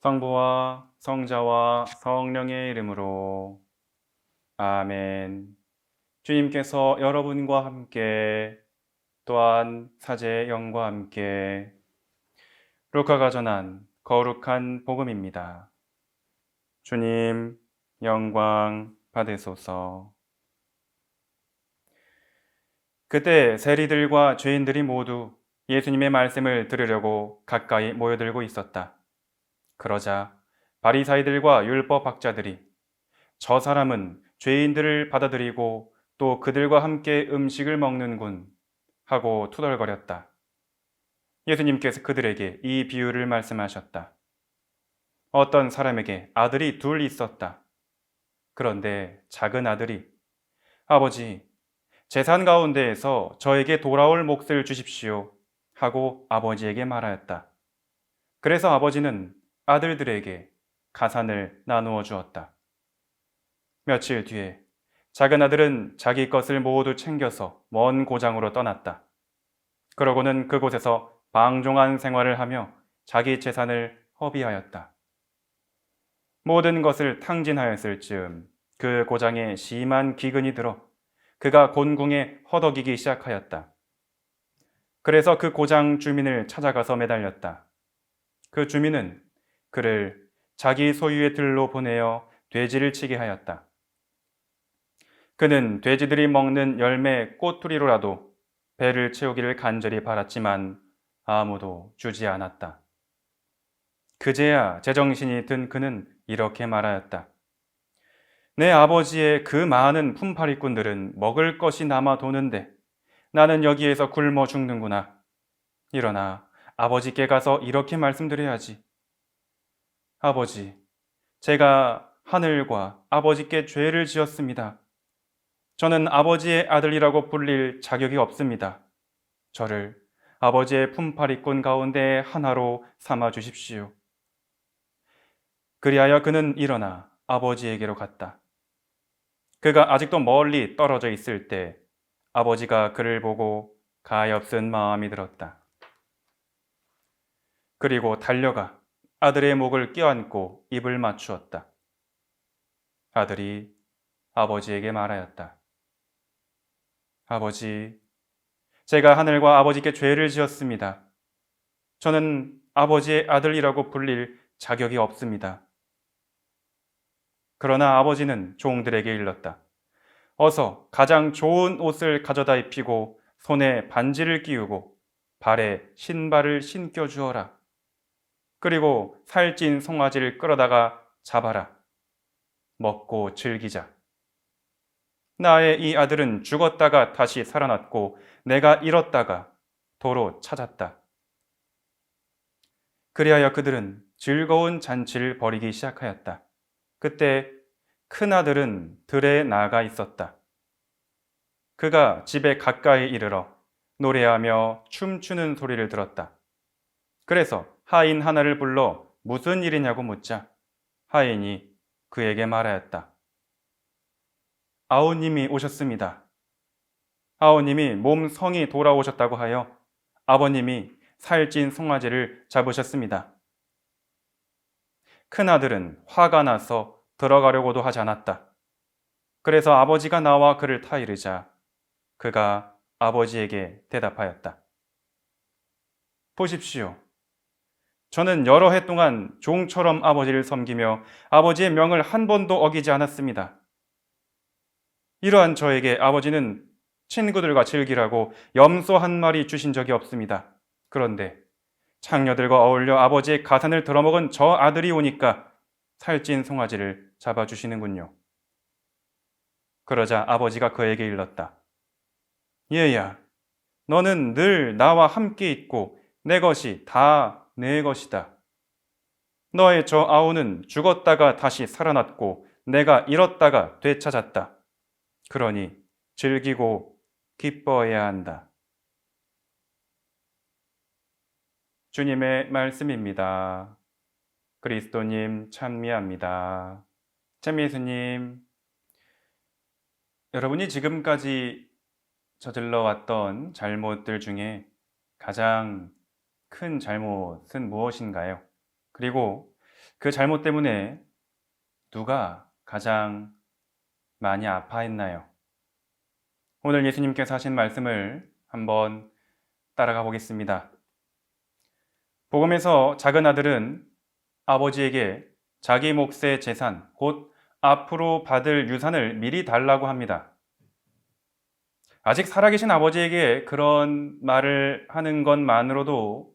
성부와 성자와 성령의 이름으로 아멘. 주님께서 여러분과 함께 또한 사제의 영과 함께 루카가 전한 거룩한 복음입니다. 주님 영광 받으소서. 그때 세리들과 죄인들이 모두 예수님의 말씀을 들으려고 가까이 모여들고 있었다. 그러자 바리사이들과 율법학자들이 저 사람은 죄인들을 받아들이고 또 그들과 함께 음식을 먹는군 하고 투덜거렸다. 예수님께서 그들에게 이 비유를 말씀하셨다. 어떤 사람에게 아들이 둘 있었다. 그런데 작은 아들이 아버지, 재산 가운데에서 저에게 돌아올 몫을 주십시오 하고 아버지에게 말하였다. 그래서 아버지는 아들들에게 가산을 나누어 주었다. 며칠 뒤에 작은 아들은 자기 것을 모두 챙겨서 먼 고장으로 떠났다. 그러고는 그곳에서 방종한 생활을 하며 자기 재산을 허비하였다. 모든 것을 탕진하였을 즈음 그 고장에 심한 기근이 들어 그가 곤궁에 허덕이기 시작하였다. 그래서 그 고장 주민을 찾아가서 매달렸다. 그 주민은 그를 자기 소유의 들로 보내어 돼지를 치게 하였다. 그는 돼지들이 먹는 열매 꼬투리로라도 배를 채우기를 간절히 바랐지만 아무도 주지 않았다. 그제야 제정신이 든 그는 이렇게 말하였다. 내 아버지의 그 많은 품팔이꾼들은 먹을 것이 남아 도는데 나는 여기에서 굶어 죽는구나. 일어나 아버지께 가서 이렇게 말씀드려야지. 아버지, 제가 하늘과 아버지께 죄를 지었습니다. 저는 아버지의 아들이라고 불릴 자격이 없습니다. 저를 아버지의 품팔이꾼 가운데 하나로 삼아 주십시오. 그리하여 그는 일어나 아버지에게로 갔다. 그가 아직도 멀리 떨어져 있을 때 아버지가 그를 보고 가엾은 마음이 들었다. 그리고 달려가 아들의 목을 껴안고 입을 맞추었다. 아들이 아버지에게 말하였다. 아버지, 제가 하늘과 아버지께 죄를 지었습니다. 저는 아버지의 아들이라고 불릴 자격이 없습니다. 그러나 아버지는 종들에게 일렀다. 어서 가장 좋은 옷을 가져다 입히고 손에 반지를 끼우고 발에 신발을 신겨 주어라. 그리고 살찐 송아지를 끌어다가 잡아라. 먹고 즐기자. 나의 이 아들은 죽었다가 다시 살아났고 내가 잃었다가 도로 찾았다. 그리하여 그들은 즐거운 잔치를 벌이기 시작하였다. 그때 큰 아들은 들에 나가 있었다. 그가 집에 가까이 이르러 노래하며 춤추는 소리를 들었다. 그래서 하인 하나를 불러 무슨 일이냐고 묻자 하인이 그에게 말하였다. 아우님이 오셨습니다. 아우님이 몸 성이 돌아오셨다고 하여 아버님이 살찐 송아지를 잡으셨습니다. 큰아들은 화가 나서 들어가려고도 하지 않았다. 그래서 아버지가 나와 그를 타이르자 그가 아버지에게 대답하였다. 보십시오. 저는 여러 해 동안 종처럼 아버지를 섬기며 아버지의 명을 한 번도 어기지 않았습니다. 이러한 저에게 아버지는 친구들과 즐기라고 염소 한 마리 주신 적이 없습니다. 그런데 창녀들과 어울려 아버지의 가산을 들어먹은 저 아들이 오니까 살찐 송아지를 잡아주시는군요. 그러자 아버지가 그에게 일렀다. 얘야, 너는 늘 나와 함께 있고 내 것이 다 내 것이다. 너의 저 아우는 죽었다가 다시 살아났고 내가 잃었다가 되찾았다. 그러니 즐기고 기뻐해야 한다. 주님의 말씀입니다. 그리스도님 찬미합니다. 참 예수님, 여러분이 지금까지 저질러 왔던 잘못들 중에 가장 큰 잘못은 무엇인가요? 그리고 그 잘못 때문에 누가 가장 많이 아파했나요? 오늘 예수님께서 하신 말씀을 한번 따라가 보겠습니다. 복음에서 작은 아들은 아버지에게 자기 몫의 재산, 곧 앞으로 받을 유산을 미리 달라고 합니다. 아직 살아계신 아버지에게 그런 말을 하는 것만으로도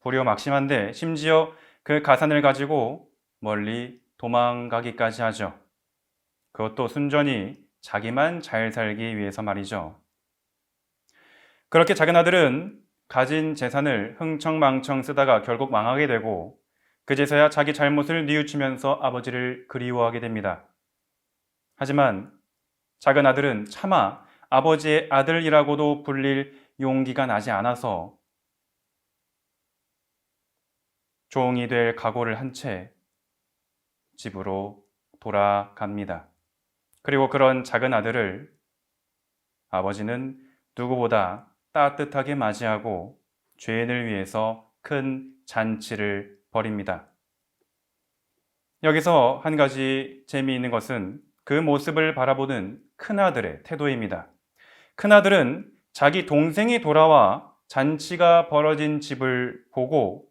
불효막심한데 심지어 그 가산을 가지고 멀리 도망가기까지 하죠. 그것도 순전히 자기만 잘 살기 위해서 말이죠. 그렇게 작은 아들은 가진 재산을 흥청망청 쓰다가 결국 망하게 되고 그제서야 자기 잘못을 뉘우치면서 아버지를 그리워하게 됩니다. 하지만 작은 아들은 차마 아버지의 아들이라고도 불릴 용기가 나지 않아서 종이 될 각오를 한 채 집으로 돌아갑니다. 그리고 그런 작은 아들을 아버지는 누구보다 따뜻하게 맞이하고 죄인을 위해서 큰 잔치를 벌입니다. 여기서 한 가지 재미있는 것은 그 모습을 바라보는 큰아들의 태도입니다. 큰아들은 자기 동생이 돌아와 잔치가 벌어진 집을 보고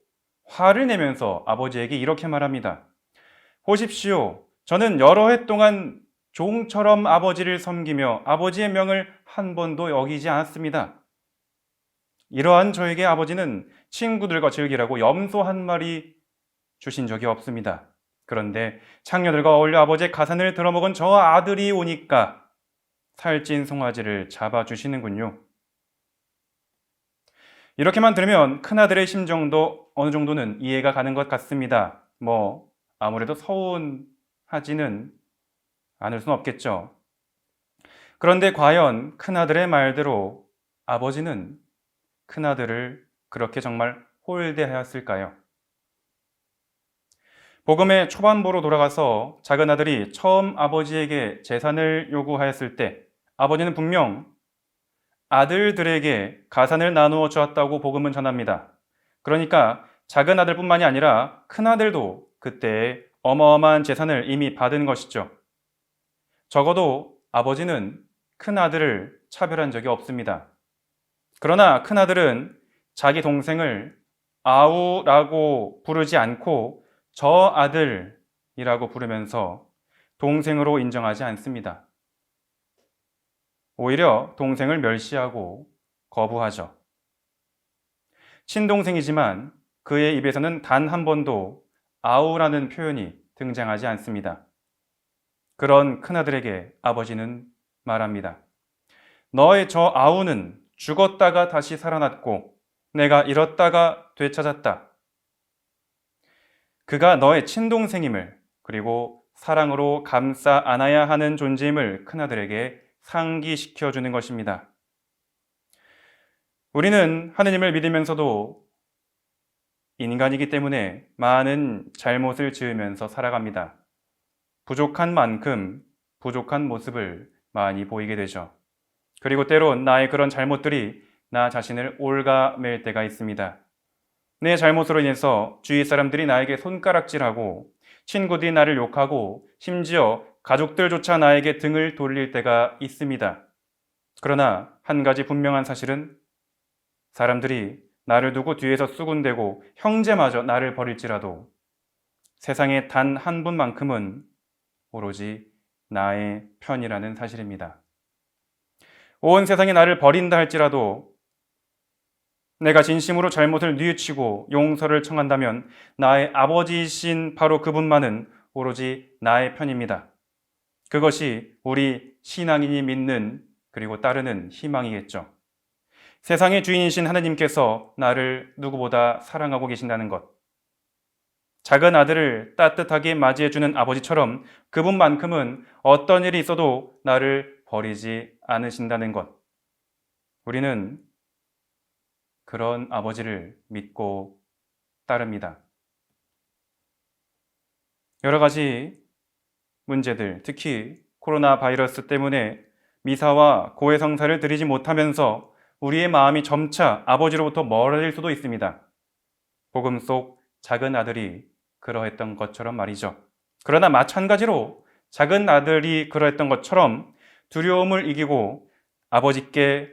화를 내면서 아버지에게 이렇게 말합니다. 보십시오. 저는 여러 해 동안 종처럼 아버지를 섬기며 아버지의 명을 한 번도 어기지 않았습니다. 이러한 저에게 아버지는 친구들과 즐기라고 염소 한 마리 주신 적이 없습니다. 그런데 창녀들과 어울려 아버지의 가산을 들어먹은 저 아들이 오니까 살찐 송아지를 잡아주시는군요. 이렇게만 들으면 큰아들의 심정도 어느 정도는 이해가 가는 것 같습니다. 아무래도 서운하지는 않을 수는 없겠죠. 그런데 과연 큰아들의 말대로 아버지는 큰아들을 그렇게 정말 홀대하였을까요? 복음의 초반부로 돌아가서 작은 아들이 처음 아버지에게 재산을 요구하였을 때 아버지는 분명 아들들에게 가산을 나누어 주었다고 복음은 전합니다. 그러니까 작은 아들뿐만이 아니라 큰아들도 그때 어마어마한 재산을 이미 받은 것이죠. 적어도 아버지는 큰아들을 차별한 적이 없습니다. 그러나 큰아들은 자기 동생을 아우라고 부르지 않고 저 아들이라고 부르면서 동생으로 인정하지 않습니다. 오히려 동생을 멸시하고 거부하죠. 친동생이지만 그의 입에서는 단 한 번도 아우라는 표현이 등장하지 않습니다. 그런 큰아들에게 아버지는 말합니다. 너의 저 아우는 죽었다가 다시 살아났고 내가 잃었다가 되찾았다. 그가 너의 친동생임을 그리고 사랑으로 감싸 안아야 하는 존재임을 큰아들에게 상기시켜 주는 것입니다. 우리는 하느님을 믿으면서도 인간이기 때문에 많은 잘못을 지으면서 살아갑니다. 부족한 만큼 부족한 모습을 많이 보이게 되죠. 그리고 때론 나의 그런 잘못들이 나 자신을 옭아맬 때가 있습니다. 내 잘못으로 인해서 주위 사람들이 나에게 손가락질하고 친구들이 나를 욕하고 심지어 가족들조차 나에게 등을 돌릴 때가 있습니다. 그러나 한 가지 분명한 사실은 사람들이 나를 두고 뒤에서 수군대고 형제마저 나를 버릴지라도 세상에 단 한 분만큼은 오로지 나의 편이라는 사실입니다. 온 세상이 나를 버린다 할지라도 내가 진심으로 잘못을 뉘우치고 용서를 청한다면 나의 아버지이신 바로 그분만은 오로지 나의 편입니다. 그것이 우리 신앙인이 믿는 그리고 따르는 희망이겠죠. 세상의 주인이신 하나님께서 나를 누구보다 사랑하고 계신다는 것. 작은 아들을 따뜻하게 맞이해주는 아버지처럼 그분만큼은 어떤 일이 있어도 나를 버리지 않으신다는 것. 우리는 그런 아버지를 믿고 따릅니다. 여러 가지 문제들, 특히 코로나 바이러스 때문에 미사와 고해 성사를 드리지 못하면서 우리의 마음이 점차 아버지로부터 멀어질 수도 있습니다. 복음 속 작은 아들이 그러했던 것처럼 말이죠. 그러나 마찬가지로 작은 아들이 그러했던 것처럼 두려움을 이기고 아버지께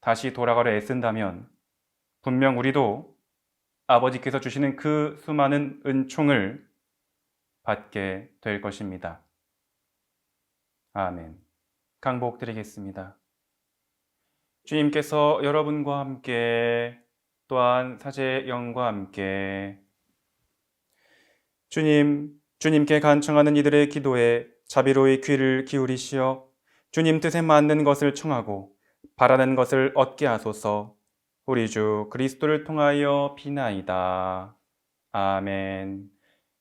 다시 돌아가려 애쓴다면 분명 우리도 아버지께서 주시는 그 수많은 은총을 받게 될 것입니다. 아멘. 강복 드리겠습니다. 주님께서 여러분과 함께 또한 사제의 영과 함께 주님께 간청하는 이들의 기도에 자비로이 귀를 기울이시어 주님 뜻에 맞는 것을 청하고 바라는 것을 얻게 하소서. 우리 주 그리스도를 통하여 비나이다. 아멘.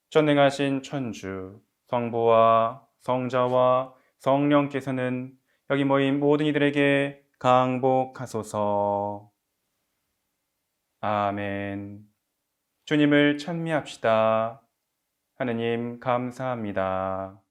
전능하신 천주 성부와 성자와 성령께서는 여기 모인 모든 이들에게 강복하소서. 아멘. 주님을 찬미합시다. 하느님 감사합니다.